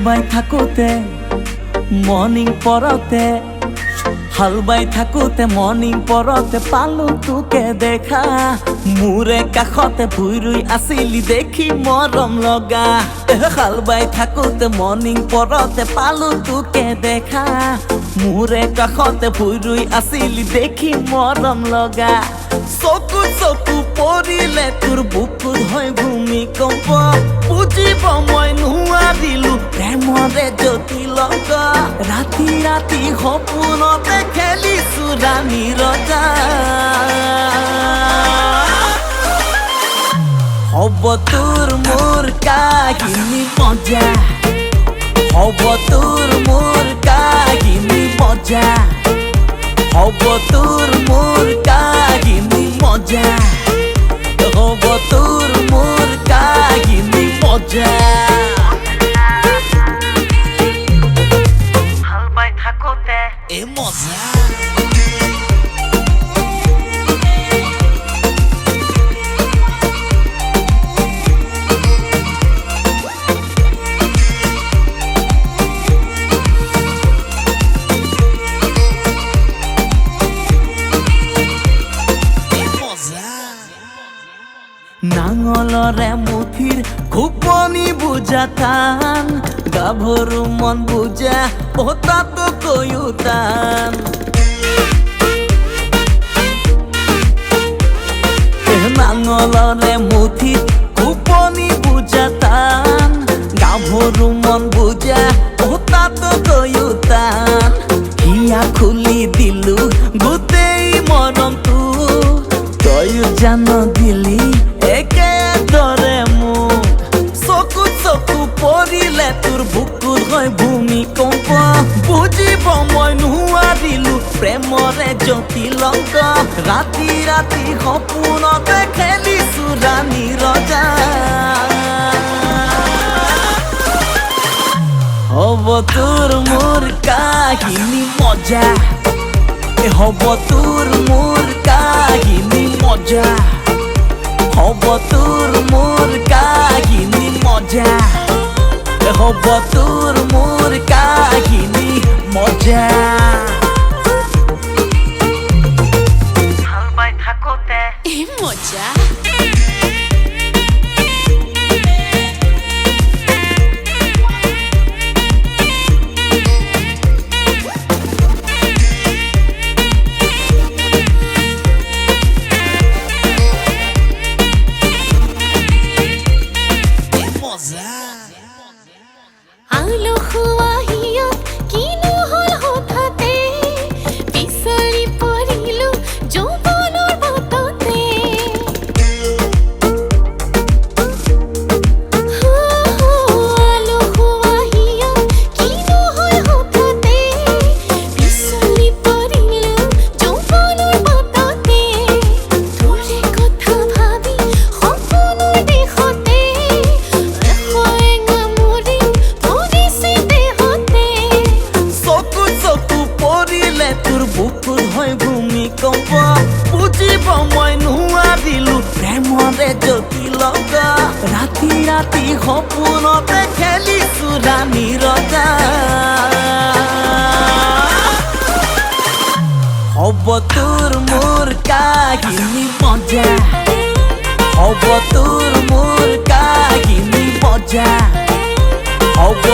বাই থাকোতে মৰ্নিং পৰতে হাল বাই থাকোতে মৰ্নিং পৰতে পালো তোকে দেখা মোৰে কাষতে ভুই ৰুই আছিলি দেখি মৰম লগা হাল বাই থাকোতে মৰ্নিং পৰতে পালো তোকে দেখা মোৰে কাষতে ভুই ৰুই আছিলি দেখি মৰম লগা চকু চকু পৰিলে তোৰ বুকুত হয় ভূমিকম্প বুজিব মই নোৱাৰিলো প্ৰেমৰে জ্যোতি লগা ৰাতি ৰাতি সপোনতে খেলিছো ৰাণী ৰজা হ'ব তোৰ মোৰ কাহিনী মজা হ'ব তোৰ মোৰ কাহিনী মজা হ'ব তোৰ মোৰ কাহিনী মজা হ'ব তোৰ মোৰ কাহিনী মজা হাল বাই থাকোতে এই মজা নাঙলৰে মুঠিৰ খুপনি বুজা টান গাভৰু মন বুজা পতাটো কৈও টান নাঙলৰে মুঠিৰ খুপনি বুজা টান গাভৰু মন বুজা পতাটো কৈও টান হিয়া খুলি দিলো গোটেই মৰমটো তয়ো জান দিলি একেদৰে মোক চকু চকু পৰিলে তোৰ বুকুত হয় ভূমিকম্প বুজিব মই নোৱাৰিলো প্ৰেমৰে জ্যোতি লগা ৰাতি ৰাতি সপোনতে খেলিছো ৰাণী ৰজা হ'ব তোৰ মোৰ কাহিনী মজা হ'ব তোৰ মোৰ কাহিনী মজা হ'ব তোৰ মোৰ কাহিনী মজা হ'ব তোৰ মোৰ কাহিনী মজা হাল বাই থাকোতে এই মজা আলো খুৱাহিয়ত কিনো হ'ল হঠাতে পিছলি পৰিলো যৌৱনৰ বাটতে আলো খুৱাহিয়ত কিনো হ'ল হঠাতে পিছলি পৰিলো যৌৱনৰ বাটতে তোৰে কথা ভাবি সপোনৰ দেশতে তোৰ বুকুত হয় ভূমিকম্প বুজিব মই নোৱাৰিলো প্ৰেমৰে জ্যোতি লগা ৰাতি ৰাতি সপোনতে খেলিছো ৰাণী ৰজা হ'ব তোৰ মোৰ কাহিনী মজা হ'ব তোৰ মোৰ কাহিনী মজা হ'ব